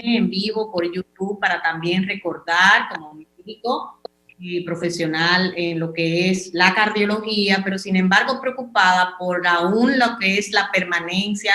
en vivo por YouTube para también recordar como médico y profesional en lo que es la cardiología, pero sin embargo preocupada por aún lo que es la permanencia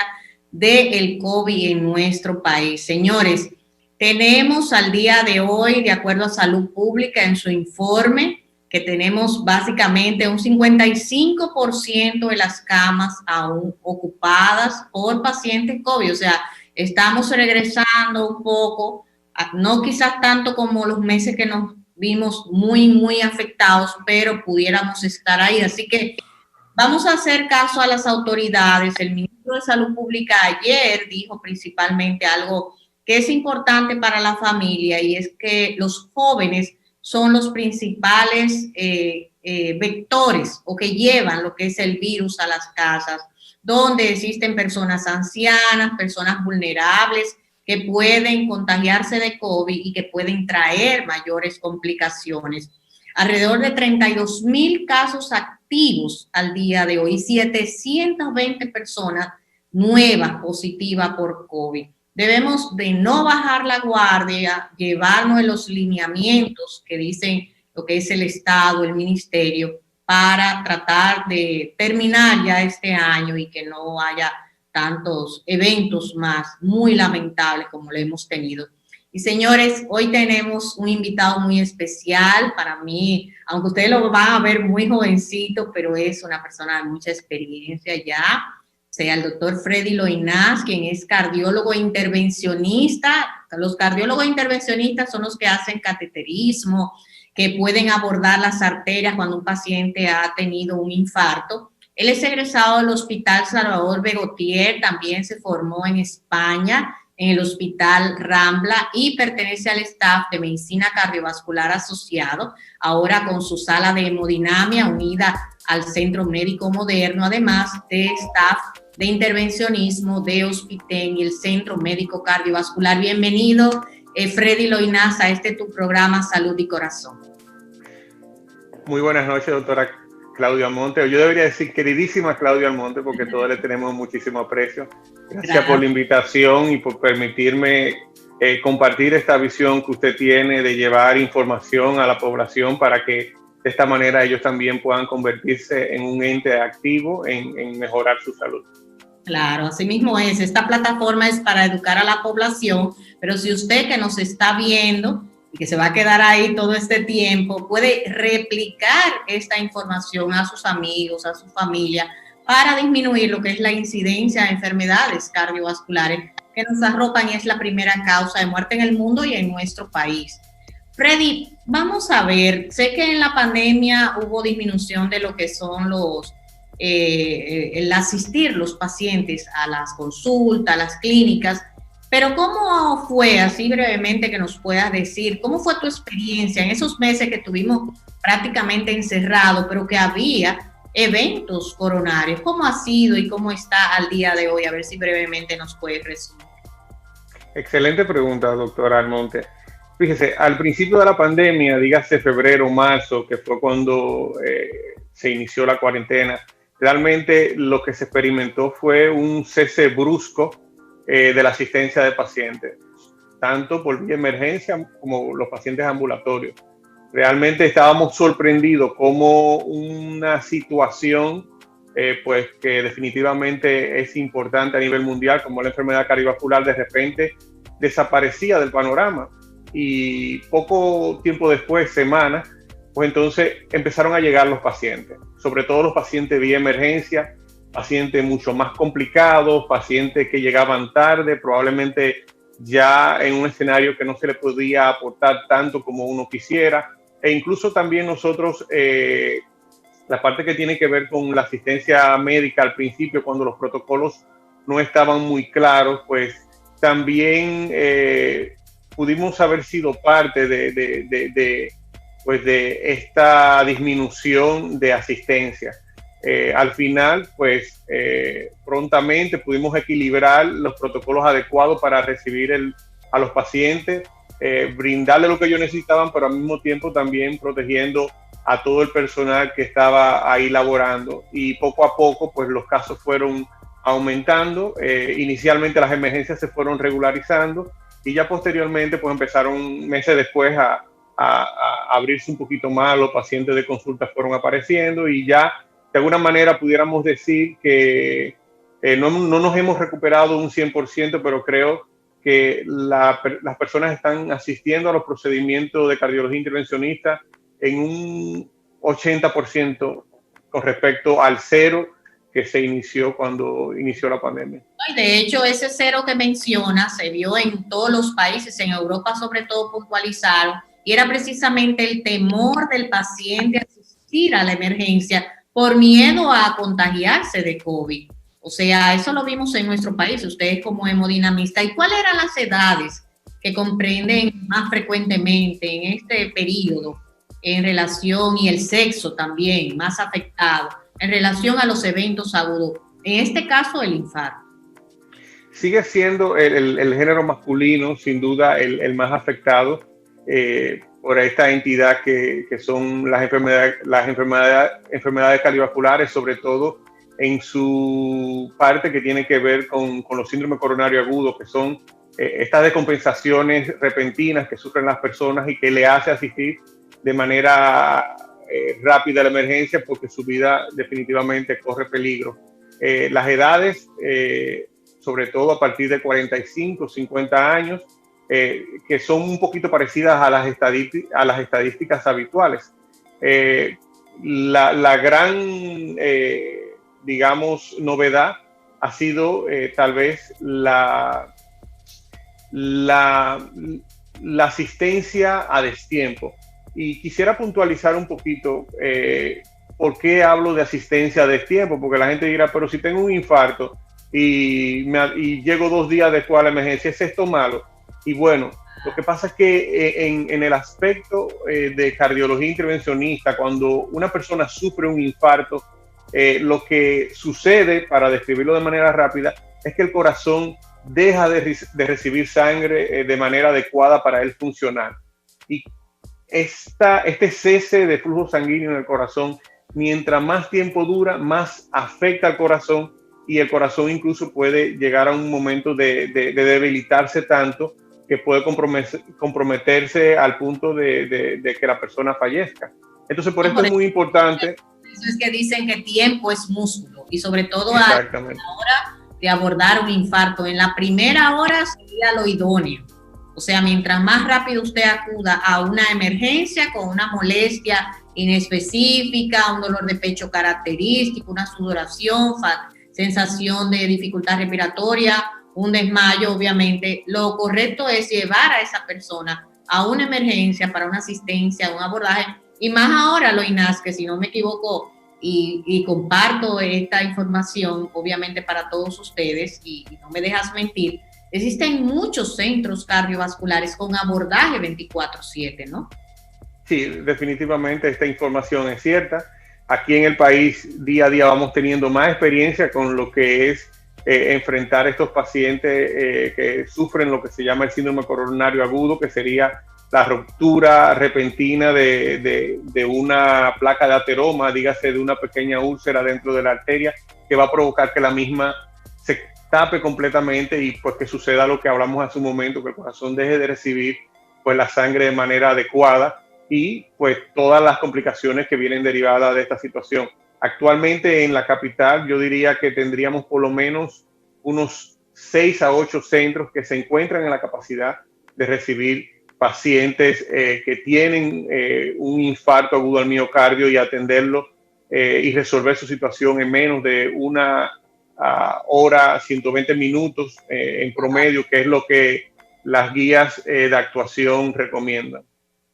del COVID en nuestro país. Señores, tenemos al día de hoy, de acuerdo a Salud Pública en su informe, que tenemos básicamente un 55% de las camas aún ocupadas por pacientes COVID. O sea, estamos regresando un poco, no quizás tanto como los meses que nos vimos muy afectados, pero pudiéramos estar ahí. Así que vamos a hacer caso a las autoridades. El ministro de Salud Pública ayer dijo principalmente algo que es importante para la familia, y es que los jóvenes son los principales vectores o que llevan lo que es el virus a las casas, donde existen personas ancianas, personas vulnerables que pueden contagiarse de COVID y que pueden traer mayores complicaciones. Alrededor de 32,000 casos activos al día de hoy, 720 personas nuevas positivas por COVID. Debemos de no bajar la guardia, llevarnos en los lineamientos que dicen lo que es el Estado, el Ministerio, para tratar de terminar ya este año y que no haya tantos eventos más muy lamentables como lo hemos tenido. Y señores, hoy tenemos un invitado muy especial para mí, aunque ustedes lo van a ver muy jovencito, pero es una persona de mucha experiencia ya, sea el doctor Freddy Loinaz, quien es cardiólogo intervencionista. Los cardiólogos intervencionistas son los que hacen cateterismo, que pueden abordar las arterias cuando un paciente ha tenido un infarto. Él es egresado del Hospital Salvador Begotier, también se formó en España, en el Hospital Rambla, y pertenece al staff de Medicina Cardiovascular Asociado, ahora con su sala de hemodinamia unida al Centro Médico Moderno, además de staff de intervencionismo de Hospiten y el Centro Médico Cardiovascular. Bienvenido, Freddy Loinaz, a tu programa Salud y Corazón. Muy buenas noches, doctora Claudia Almonte. Yo debería decir queridísima Claudia Almonte, porque todos le tenemos muchísimo aprecio. Gracias por la invitación y por permitirme compartir esta visión que usted tiene de llevar información a la población para que de esta manera ellos también puedan convertirse en un ente activo en mejorar su salud. Claro, así mismo es. Esta plataforma es para educar a la población, pero si usted que nos está viendo y que se va a quedar ahí todo este tiempo, puede replicar esta información a sus amigos, a su familia, para disminuir lo que es la incidencia de enfermedades cardiovasculares que nos arropan y es la primera causa de muerte en el mundo y en nuestro país. Freddy, vamos a ver, sé que en la pandemia hubo disminución de lo que son el asistir los pacientes a las consultas, a las clínicas, pero ¿cómo fue, así brevemente que nos puedas decir, cómo fue tu experiencia en esos meses que estuvimos prácticamente encerrados, pero que había eventos coronarios? ¿Cómo ha sido y cómo está al día de hoy? A ver si brevemente nos puedes resumir. Excelente pregunta, doctora Almonte. Fíjese, al principio de la pandemia, dígase febrero, marzo, que fue cuando se inició la cuarentena, realmente lo que se experimentó fue un cese brusco de la asistencia de pacientes, tanto por vía emergencia como los pacientes ambulatorios. Realmente estábamos sorprendidos como una situación pues que definitivamente es importante a nivel mundial, como la enfermedad cardiovascular, de repente desaparecía del panorama, y poco tiempo después, semanas, pues entonces empezaron a llegar los pacientes, sobre todo los pacientes vía emergencia, pacientes mucho más complicados, pacientes que llegaban tarde, probablemente ya en un escenario que no se le podía aportar tanto como uno quisiera, e incluso también nosotros, la parte que tiene que ver con la asistencia médica al principio, cuando los protocolos no estaban muy claros, pues también pudimos haber sido parte de esta disminución de asistencia. Al final, pues prontamente pudimos equilibrar los protocolos adecuados para recibir a los pacientes, brindarle lo que ellos necesitaban, pero al mismo tiempo también protegiendo a todo el personal que estaba ahí laborando, y poco a poco pues los casos fueron aumentando. Inicialmente las emergencias se fueron regularizando y ya posteriormente pues empezaron meses después a abrirse un poquito más, los pacientes de consulta fueron apareciendo y ya de alguna manera pudiéramos decir que no nos hemos recuperado un 100%, pero creo que las personas están asistiendo a los procedimientos de cardiología intervencionista en un 80% con respecto al cero que se inició cuando inició la pandemia. De hecho, ese cero que menciona se vio en todos los países, en Europa sobre todo puntualizaron, y era precisamente el temor del paciente a asistir a la emergencia por miedo a contagiarse de COVID. O sea, eso lo vimos en nuestro país, ustedes como hemodinamista. ¿Y cuáles eran las edades que comprenden más frecuentemente en este periodo en relación, y el sexo también más afectado, en relación a los eventos agudos? En este caso, el infarto. Sigue siendo el género masculino, sin duda, el más afectado por esta entidad que son las enfermedades cardiovasculares, sobre todo en su parte que tiene que ver con los síndromes coronarios agudos, que son estas descompensaciones repentinas que sufren las personas y que le hace asistir de manera rápida a la emergencia porque su vida definitivamente corre peligro. Las edades, sobre todo a partir de 45, 50 años, que son un poquito parecidas a las estadísticas habituales. La gran, digamos, novedad ha sido tal vez la asistencia a destiempo. Y quisiera puntualizar un poquito por qué hablo de asistencia a destiempo, porque la gente dirá, pero si tengo un infarto y llego 2 días después a la emergencia, ¿es esto malo? Y bueno, lo que pasa es que en el aspecto de cardiología intervencionista, cuando una persona sufre un infarto, lo que sucede, para describirlo de manera rápida, es que el corazón deja de recibir sangre de manera adecuada para él funcionar. Y este cese de flujo sanguíneo en el corazón, mientras más tiempo dura, más afecta al corazón, y el corazón incluso puede llegar a un momento de debilitarse tanto que puede comprometerse al punto de que la persona fallezca. Entonces, por eso es muy importante. Eso es que dicen que tiempo es músculo, y sobre todo a la hora de abordar un infarto. En la primera hora sería lo idóneo. O sea, mientras más rápido usted acuda a una emergencia con una molestia inespecífica, un dolor de pecho característico, una sudoración, sensación de dificultad respiratoria, un desmayo, obviamente, lo correcto es llevar a esa persona a una emergencia para una asistencia, un abordaje. Y más ahora, Loinaz, que si no me equivoco, y comparto esta información, obviamente, para todos ustedes, y no me dejas mentir, existen muchos centros cardiovasculares con abordaje 24/7, ¿no? Sí, definitivamente esta información es cierta. Aquí en el país, día a día, vamos teniendo más experiencia con lo que es enfrentar estos pacientes que sufren lo que se llama el síndrome coronario agudo, que sería la ruptura repentina de una placa de ateroma, dígase de una pequeña úlcera dentro de la arteria, que va a provocar que la misma se tape completamente y pues que suceda lo que hablamos hace un momento, que el corazón deje de recibir pues la sangre de manera adecuada y pues todas las complicaciones que vienen derivadas de esta situación. Actualmente en la capital yo diría que tendríamos por lo menos unos 6 a 8 centros que se encuentran en la capacidad de recibir pacientes que tienen un infarto agudo al miocardio y atenderlo y resolver su situación en menos de una hora, 120 minutos en promedio, que es lo que las guías de actuación recomiendan.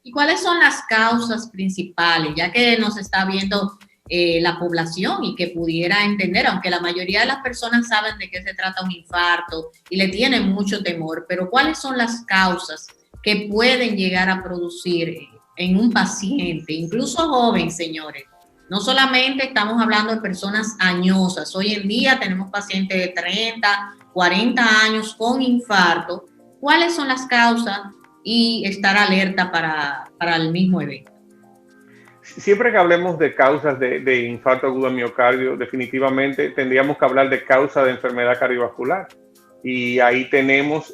¿Y cuáles son las causas principales, ya que nos está viendo la población y que pudiera entender, aunque la mayoría de las personas saben de qué se trata un infarto y le tienen mucho temor, pero cuáles son las causas que pueden llegar a producir en un paciente, incluso joven, señores? No solamente estamos hablando de personas añosas, hoy en día tenemos pacientes de 30, 40 años con infarto. ¿Cuáles son las causas y estar alerta para el mismo evento? Siempre que hablemos de causas de infarto agudo al miocardio, definitivamente tendríamos que hablar de causa de enfermedad cardiovascular. Y ahí tenemos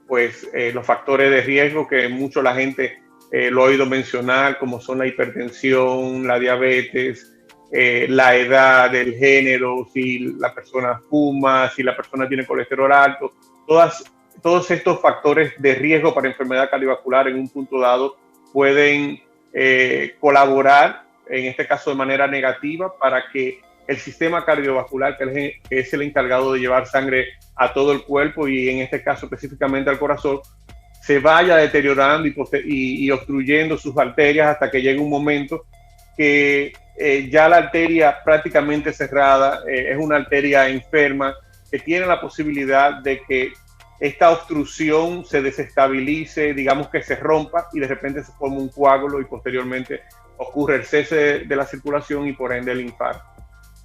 pues los factores de riesgo que mucho la gente lo ha oído mencionar, como son la hipertensión, la diabetes, la edad, el género, si la persona fuma, si la persona tiene colesterol alto, todos estos factores de riesgo para enfermedad cardiovascular en un punto dado pueden colaborar, en este caso de manera negativa, para que el sistema cardiovascular, que es el encargado de llevar sangre a todo el cuerpo y en este caso específicamente al corazón, se vaya deteriorando y obstruyendo sus arterias hasta que llegue un momento que ya la arteria prácticamente cerrada es una arteria enferma que tiene la posibilidad de que esta obstrucción se desestabilice, digamos que se rompa y de repente se forma un coágulo y posteriormente ocurre el cese de la circulación y por ende el infarto.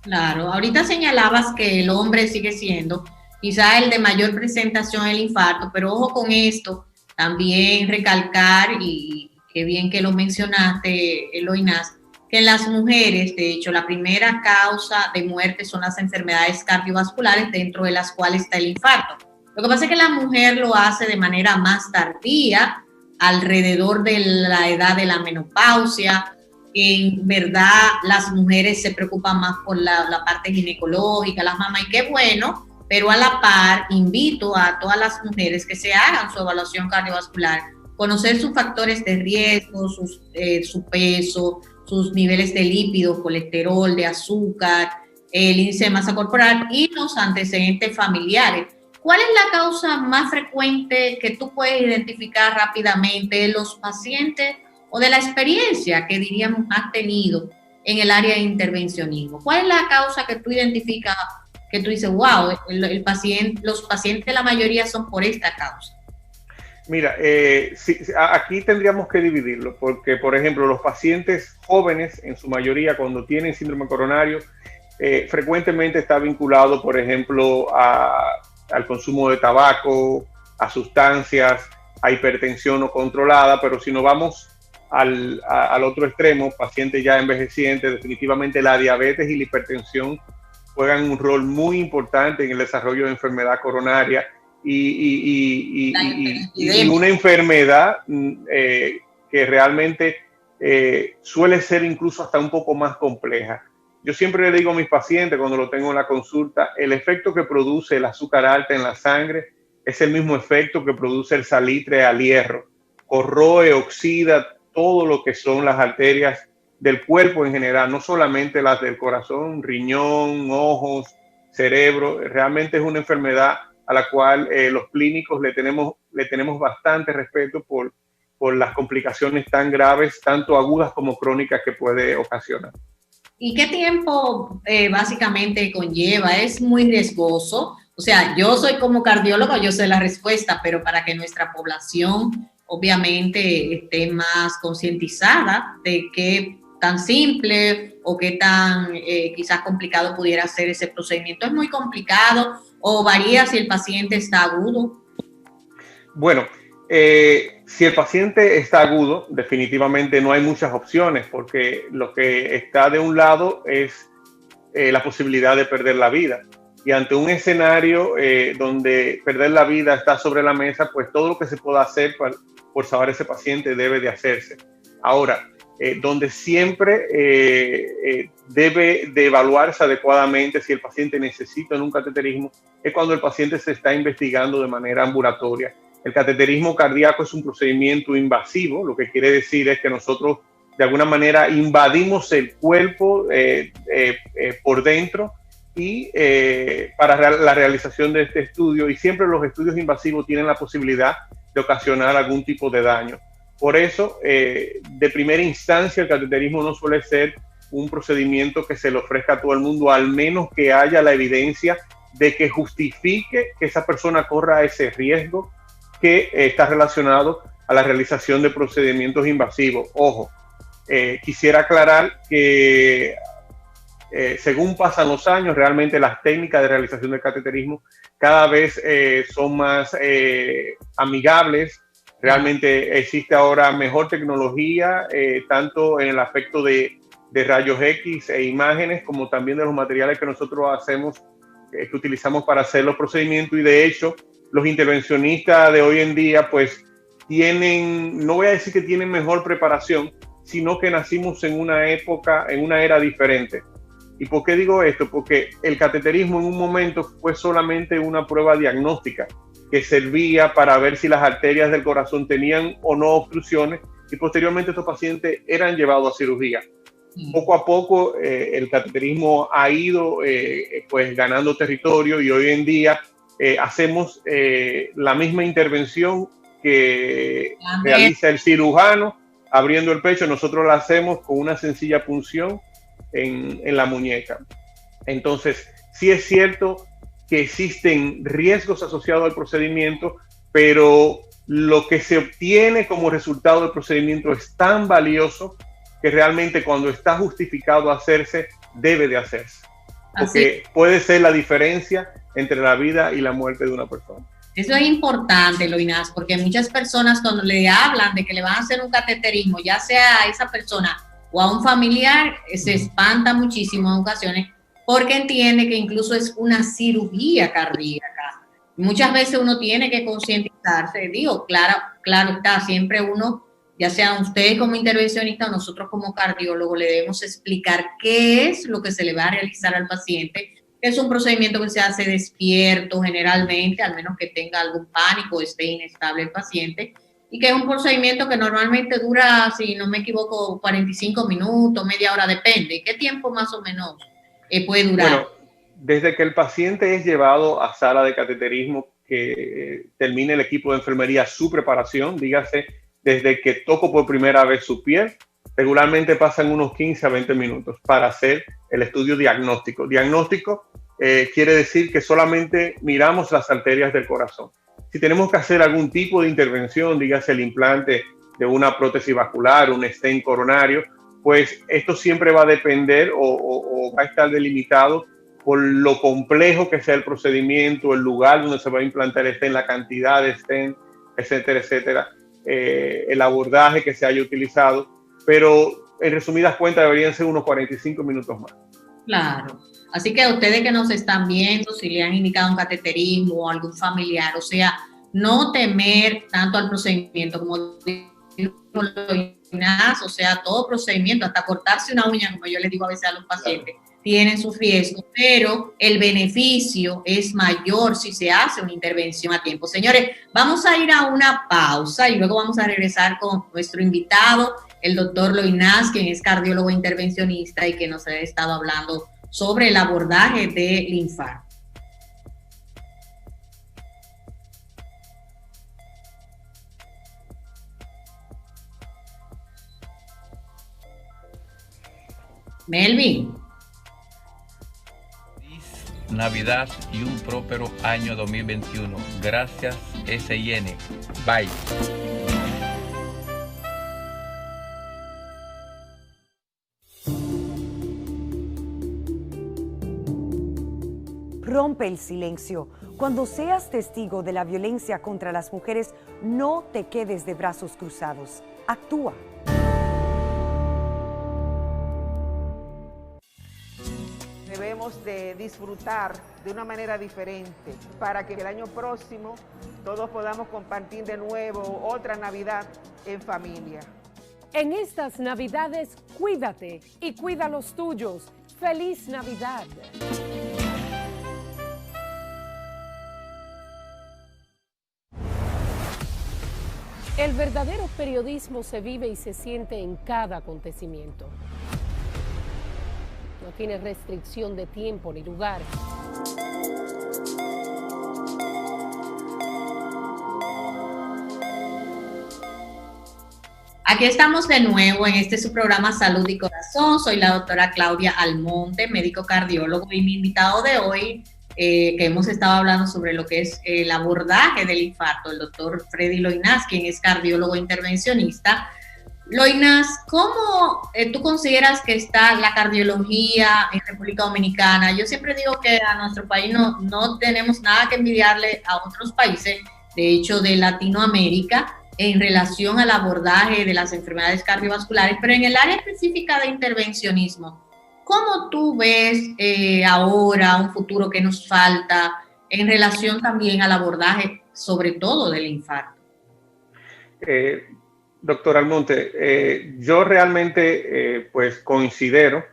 Claro, ahorita señalabas que el hombre sigue siendo quizá el de mayor presentación del infarto, pero ojo con esto, también recalcar, y qué bien que lo mencionaste, Eloínas, que en las mujeres, de hecho, la primera causa de muerte son las enfermedades cardiovasculares, dentro de las cuales está el infarto. Lo que pasa es que la mujer lo hace de manera más tardía, alrededor de la edad de la menopausia. En verdad, las mujeres se preocupan más por la parte ginecológica, las mamás, y qué bueno, pero a la par invito a todas las mujeres que se hagan su evaluación cardiovascular, conocer sus factores de riesgo, su peso, sus niveles de lípidos, colesterol, de azúcar, el índice de masa corporal y los antecedentes familiares. ¿Cuál es la causa más frecuente que tú puedes identificar rápidamente de los pacientes o de la experiencia que diríamos has tenido en el área de intervencionismo? ¿Cuál es la causa que tú identificas, que tú dices, wow, los pacientes la mayoría son por esta causa? Mira, sí, aquí tendríamos que dividirlo, porque, por ejemplo, los pacientes jóvenes, en su mayoría, cuando tienen síndrome coronario, frecuentemente está vinculado, por ejemplo, al consumo de tabaco, a sustancias, a hipertensión no controlada, pero si nos vamos al otro extremo, pacientes ya envejecientes, definitivamente la diabetes y la hipertensión juegan un rol muy importante en el desarrollo de enfermedad coronaria y una enfermedad que realmente suele ser incluso hasta un poco más compleja. Yo siempre le digo a mis pacientes cuando lo tengo en la consulta, el efecto que produce el azúcar alta en la sangre es el mismo efecto que produce el salitre al hierro. Corroe, oxida todo lo que son las arterias del cuerpo en general, no solamente las del corazón, riñón, ojos, cerebro. Realmente es una enfermedad a la cual los clínicos le tenemos bastante respeto por las complicaciones tan graves, tanto agudas como crónicas que puede ocasionar. ¿Y qué tiempo básicamente conlleva? ¿Es muy riesgoso? O sea, yo soy como cardiólogo, yo sé la respuesta, pero para que nuestra población obviamente esté más concientizada de qué tan simple o qué tan quizás complicado pudiera ser ese procedimiento. ¿Es muy complicado o varía si el paciente está agudo? Bueno, si el paciente está agudo, definitivamente no hay muchas opciones, porque lo que está de un lado es la posibilidad de perder la vida. Y ante un escenario donde perder la vida está sobre la mesa, pues todo lo que se pueda hacer por salvar a ese paciente debe de hacerse. Ahora, donde siempre debe de evaluarse adecuadamente si el paciente necesita un cateterismo, es cuando el paciente se está investigando de manera ambulatoria. El cateterismo cardíaco es un procedimiento invasivo, lo que quiere decir es que nosotros de alguna manera invadimos el cuerpo por dentro y para la realización de este estudio, y siempre los estudios invasivos tienen la posibilidad de ocasionar algún tipo de daño. Por eso, de primera instancia, el cateterismo no suele ser un procedimiento que se le ofrezca a todo el mundo, al menos que haya la evidencia de que justifique que esa persona corra ese riesgo que está relacionado a la realización de procedimientos invasivos. Ojo, quisiera aclarar que según pasan los años, realmente las técnicas de realización del cateterismo cada vez son más amigables. Realmente existe ahora mejor tecnología, tanto en el aspecto de rayos X e imágenes, como también de los materiales que nosotros hacemos, que utilizamos para hacer los procedimientos, y de hecho los intervencionistas de hoy en día pues tienen, no voy a decir que tienen mejor preparación, sino que nacimos en una época, en una era diferente. ¿Y por qué digo esto? Porque el cateterismo en un momento fue solamente una prueba diagnóstica que servía para ver si las arterias del corazón tenían o no obstrucciones, y posteriormente estos pacientes eran llevados a cirugía. Poco a poco el cateterismo ha ido pues ganando territorio, y hoy en día hacemos la misma intervención que realiza el cirujano abriendo el pecho. Nosotros la hacemos con una sencilla punción en la muñeca. Entonces, sí es cierto que existen riesgos asociados al procedimiento, pero lo que se obtiene como resultado del procedimiento es tan valioso que realmente cuando está justificado hacerse, debe de hacerse. Porque puede ser la diferencia entre la vida y la muerte de una persona. Eso es importante, Loinaz, porque muchas personas cuando le hablan de que le van a hacer un cateterismo, ya sea a esa persona o a un familiar, se espanta muchísimo en ocasiones porque entiende que incluso es una cirugía cardíaca. Muchas veces uno tiene que concientizarse, digo, claro está, siempre uno, ya sea usted como intervencionista o nosotros como cardiólogo, le debemos explicar qué es lo que se le va a realizar al paciente. Es un procedimiento que se hace despierto generalmente, al menos que tenga algún pánico o esté inestable el paciente, y que es un procedimiento que normalmente dura, si no me equivoco, 45 minutos, media hora, depende. ¿Qué tiempo más o menos puede durar? Bueno, desde que el paciente es llevado a sala de cateterismo, que termine el equipo de enfermería su preparación, dígase, desde que toco por primera vez su piel, regularmente pasan unos 15 a 20 minutos para hacer el estudio diagnóstico. Diagnóstico quiere decir que solamente miramos las arterias del corazón. Si tenemos que hacer algún tipo de intervención, dígase el implante de una prótesis vascular, un stent coronario, pues esto siempre va a depender o va a estar delimitado por lo complejo que sea el procedimiento, el lugar donde se va a implantar el stent, la cantidad de stent, etcétera, etcétera, el abordaje que se haya utilizado, pero en resumidas cuentas deberían ser unos 45 minutos más. Claro. Así que a ustedes que nos están viendo, si le han indicado un cateterismo o algún familiar, o sea, no temer tanto al procedimiento como dijo Loinaz, o sea, todo procedimiento, hasta cortarse una uña, como yo les digo a veces a los pacientes, tienen sus riesgos, pero el beneficio es mayor si se hace una intervención a tiempo. Señores, vamos a ir a una pausa y luego vamos a regresar con nuestro invitado, el doctor Loinaz, quien es cardiólogo intervencionista y que nos ha estado hablando sobre el abordaje del infarto. Melvin. Navidad y un próspero año 2021. Gracias, SIN. Bye. Rompe el silencio. Cuando seas testigo de la violencia contra las mujeres, no te quedes de brazos cruzados. Actúa. Debemos de disfrutar de una manera diferente para que el año próximo todos podamos compartir de nuevo otra Navidad en familia. En estas Navidades, cuídate y cuida a los tuyos. ¡Feliz Navidad! El verdadero periodismo se vive y se siente en cada acontecimiento. No tiene restricción de tiempo ni lugar. Aquí estamos de nuevo en este su programa Salud y Corazón. Soy la doctora Claudia Almonte, médico cardiólogo, y mi invitado de hoy, que hemos estado hablando sobre lo que es el abordaje del infarto, el doctor Freddy Loinaz, quien es cardiólogo intervencionista. Loinaz, ¿cómo tú consideras que está la cardiología en República Dominicana? Yo siempre digo que a nuestro país no tenemos nada que envidiarle a otros países, de hecho de Latinoamérica, en relación al abordaje de las enfermedades cardiovasculares, pero en el área específica de intervencionismo, ¿cómo tú ves ahora un futuro que nos falta en relación también al abordaje, sobre todo del infarto. Doctor Almonte, yo realmente pues considero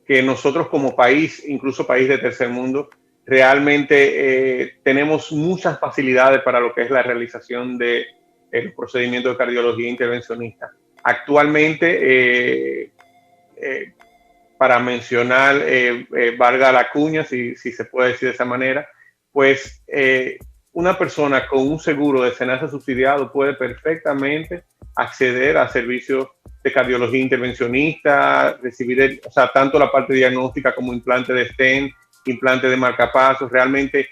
que nosotros como país, incluso país de tercer mundo, realmente tenemos muchas facilidades para lo que es la realización de los procedimientos de cardiología intervencionista. Actualmente, para mencionar, valga la cuña, si se puede decir de esa manera, pues una persona con un seguro de SENASA subsidiado puede perfectamente acceder a servicios de cardiología intervencionista, recibir, o sea, tanto la parte diagnóstica como implante de stent, implante de marcapasos. Realmente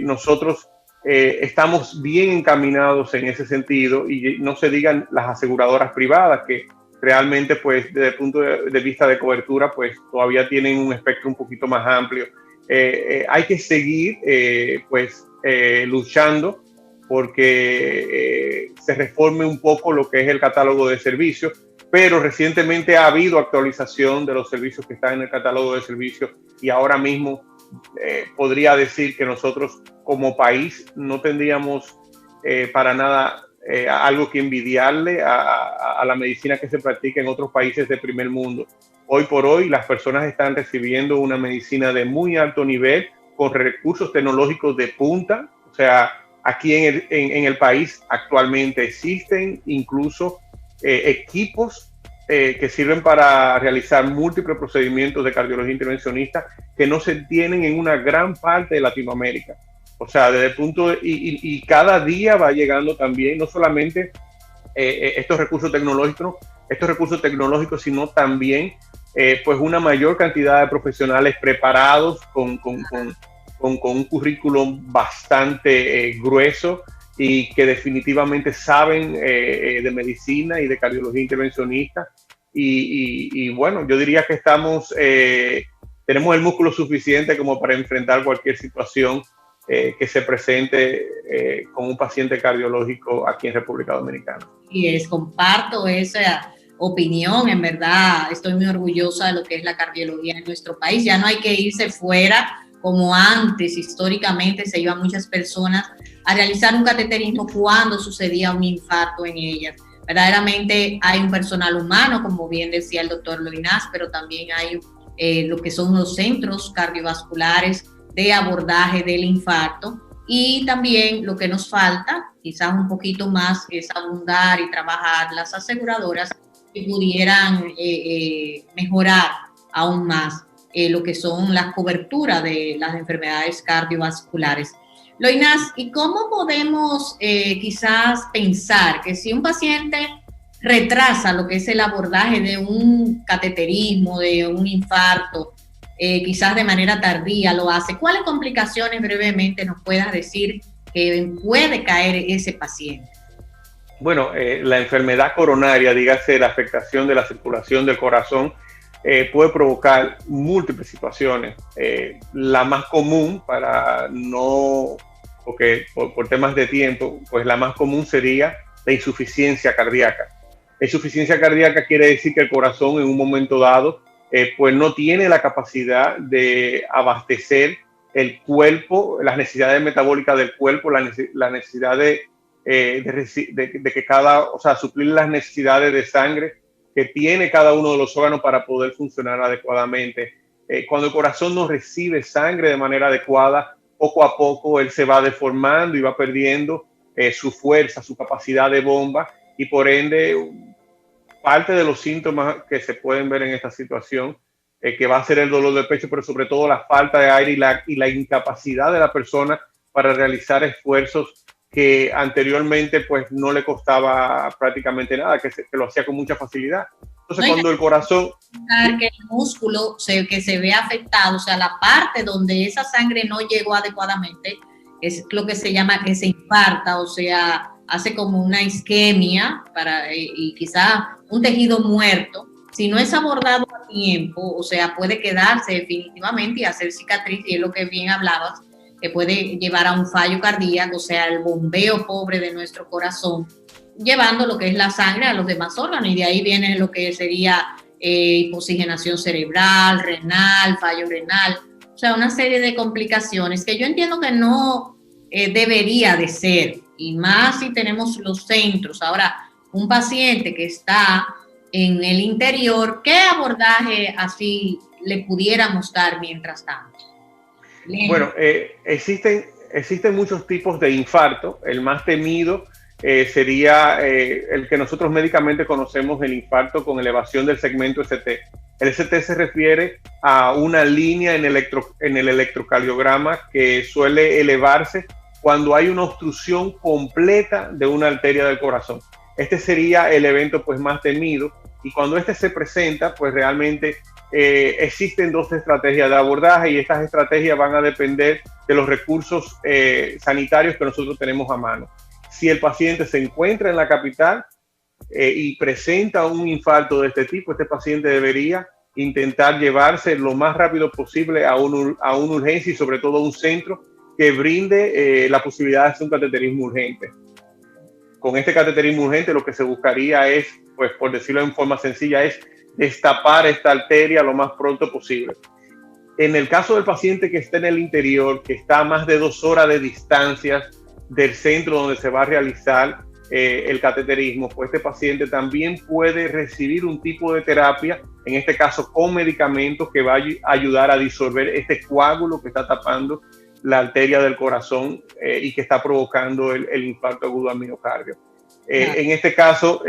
nosotros estamos bien encaminados en ese sentido, y no se digan las aseguradoras privadas que realmente, pues, desde el punto de vista de cobertura, pues todavía tienen un espectro un poquito más amplio. Hay que seguir, luchando porque se reforme un poco lo que es el catálogo de servicios, pero recientemente ha habido actualización de los servicios que están en el catálogo de servicios, y ahora mismo podría decir que nosotros como país no tendríamos para nada algo que envidiarle a la medicina que se practica en otros países de primer mundo. Hoy por hoy las personas están recibiendo una medicina de muy alto nivel, con recursos tecnológicos de punta. O sea, aquí en el país actualmente existen incluso equipos que sirven para realizar múltiples procedimientos de cardiología intervencionista que no se tienen en una gran parte de Latinoamérica. O sea, desde el punto de, y cada día va llegando también, no solamente estos recursos tecnológicos, sino también pues una mayor cantidad de profesionales preparados con un currículum bastante grueso, y que definitivamente saben de medicina y de cardiología intervencionista. Y bueno, yo diría que tenemos el músculo suficiente como para enfrentar cualquier situación que se presente con un paciente cardiológico aquí en República Dominicana. Y comparto esa opinión, en verdad estoy muy orgullosa de lo que es la cardiología en nuestro país. Ya no hay que irse fuera como antes. Históricamente se iban muchas personas a realizar un cateterismo cuando sucedía un infarto en ellas. Verdaderamente hay un personal humano, como bien decía el doctor Loinaz, pero también hay lo que son los centros cardiovasculares de abordaje del infarto. Y también lo que nos falta, quizás un poquito más, es abundar y trabajar las aseguradoras que pudieran mejorar aún más lo que son las coberturas de las enfermedades cardiovasculares. Loinaz, ¿y cómo podemos quizás pensar que si un paciente retrasa lo que es el abordaje de un cateterismo, de un infarto, quizás de manera tardía lo hace, cuáles complicaciones brevemente nos puedas decir que puede caer ese paciente? Bueno, la enfermedad coronaria, dígase la afectación de la circulación del corazón, puede provocar múltiples situaciones. La más común, porque por temas de tiempo, pues la más común sería la insuficiencia cardíaca. La insuficiencia cardíaca quiere decir que el corazón en un momento dado pues no tiene la capacidad de abastecer el cuerpo, las necesidades metabólicas del cuerpo, la necesidad de que suplir las necesidades de sangre que tiene cada uno de los órganos para poder funcionar adecuadamente. Cuando el corazón no recibe sangre de manera adecuada, poco a poco él se va deformando y va perdiendo su fuerza, su capacidad de bomba, y por ende parte de los síntomas que se pueden ver en esta situación, que va a ser el dolor de pecho, pero sobre todo la falta de aire y la incapacidad de la persona para realizar esfuerzos que anteriormente pues no le costaba prácticamente nada, que lo hacía con mucha facilidad. Entonces cuando el corazón... Que el músculo que se ve afectado, o sea, la parte donde esa sangre no llegó adecuadamente, es lo que se llama que se infarta, o sea, hace como una isquemia y quizás un tejido muerto. Si no es abordado a tiempo, o sea, puede quedarse definitivamente y hacer cicatriz, y es lo que bien hablabas, que puede llevar a un fallo cardíaco, o sea, el bombeo pobre de nuestro corazón, llevando lo que es la sangre a los demás órganos, y de ahí viene lo que sería hipoxigenación cerebral, renal, fallo renal. O sea, una serie de complicaciones que yo entiendo que no debería de ser, y más si tenemos los centros. Ahora, un paciente que está en el interior, ¿qué abordaje así le pudiéramos dar mientras tanto? Bueno, existen muchos tipos de infarto. El más temido sería el que nosotros médicamente conocemos, el infarto con elevación del segmento ST. El ST se refiere a una línea en el electrocardiograma que suele elevarse cuando hay una obstrucción completa de una arteria del corazón. Este sería el evento pues más temido, y cuando este se presenta, pues realmente existen dos estrategias de abordaje, y estas estrategias van a depender de los recursos sanitarios que nosotros tenemos a mano. Si el paciente se encuentra en la capital y presenta un infarto de este tipo, este paciente debería intentar llevarse lo más rápido posible a una urgencia, y sobre todo a un centro que brinde la posibilidad de hacer un cateterismo urgente. Con este cateterismo urgente lo que se buscaría es, pues por decirlo en forma sencilla, es destapar esta arteria lo más pronto posible. En el caso del paciente que está en el interior, que está a más de 2 horas de distancia del centro donde se va a realizar el cateterismo, pues este paciente también puede recibir un tipo de terapia, en este caso con medicamentos, que va a ayudar a disolver este coágulo que está tapando la arteria del corazón y que está provocando el infarto agudo al miocardio. En este caso,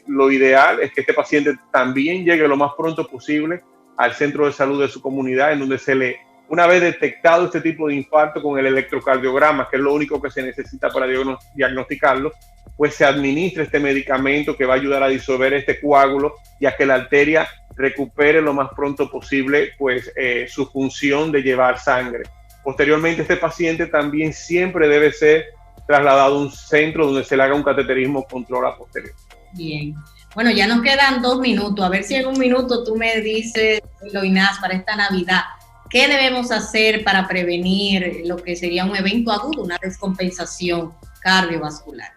lo ideal es que este paciente también llegue lo más pronto posible al centro de salud de su comunidad, en donde una vez detectado este tipo de infarto con el electrocardiograma, que es lo único que se necesita para diagnosticarlo, pues se administra este medicamento que va a ayudar a disolver este coágulo y a que la arteria recupere lo más pronto posible pues su función de llevar sangre. Posteriormente, este paciente también siempre debe ser trasladado a un centro donde se le haga un cateterismo control a posterior. Bien. Bueno, ya nos quedan 2 minutos. A ver si en 1 minuto tú me dices, Loinaz, para esta Navidad, ¿qué debemos hacer para prevenir lo que sería un evento agudo, una descompensación cardiovascular?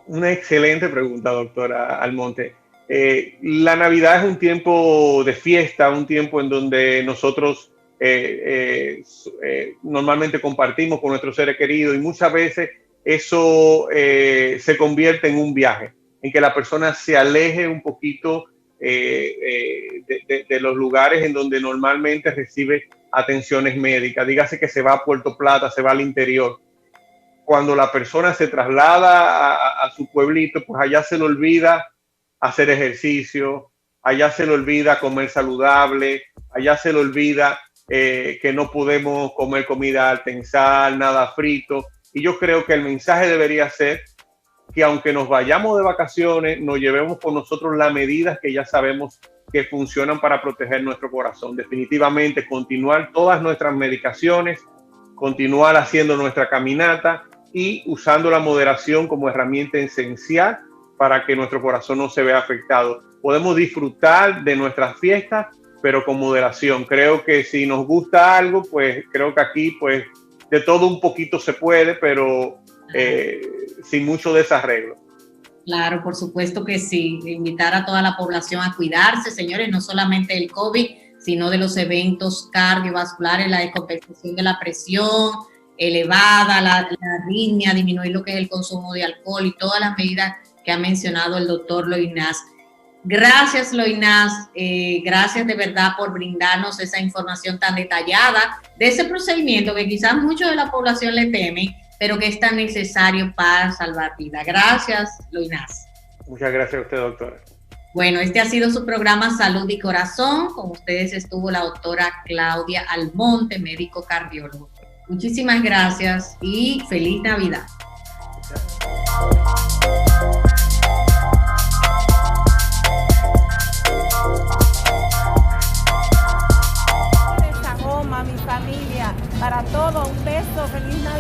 Una excelente pregunta, doctora Almonte. La Navidad es un tiempo de fiesta, un tiempo en donde nosotros normalmente compartimos con nuestros seres queridos, y muchas veces eso se convierte en un viaje, en que la persona se aleje un poquito de los lugares en donde normalmente recibe atenciones médicas. Dígase que se va a Puerto Plata, se va al interior. Cuando la persona se traslada a su pueblito, pues allá se le olvida hacer ejercicio, allá se le olvida comer saludable, allá se le olvida que no podemos comer comida alta en sal, nada frito. Y yo creo que el mensaje debería ser que aunque nos vayamos de vacaciones, nos llevemos con nosotros las medidas que ya sabemos que funcionan para proteger nuestro corazón. Definitivamente continuar todas nuestras medicaciones, continuar haciendo nuestra caminata y usando la moderación como herramienta esencial para que nuestro corazón no se vea afectado. Podemos disfrutar de nuestras fiestas, pero con moderación. Creo que si nos gusta algo, pues creo que aquí pues de todo un poquito se puede, pero sin mucho desarreglo. Claro, por supuesto que sí. Invitar a toda la población a cuidarse, señores, no solamente del COVID, sino de los eventos cardiovasculares, la descompensación de la presión elevada, la arritmia, disminuir lo que es el consumo de alcohol y todas las medidas que ha mencionado el doctor Loinaz. Gracias, Loinaz, gracias de verdad por brindarnos esa información tan detallada de ese procedimiento que quizás mucho de la población le teme, pero que es tan necesario para salvar vidas. Gracias, Loinaz. Muchas gracias a usted, doctora. Bueno, este ha sido su programa Salud y Corazón. Con ustedes estuvo la doctora Claudia Almonte, médico cardiólogo. Muchísimas gracias y feliz Navidad. Mi familia, para todo un beso, feliz Navidad.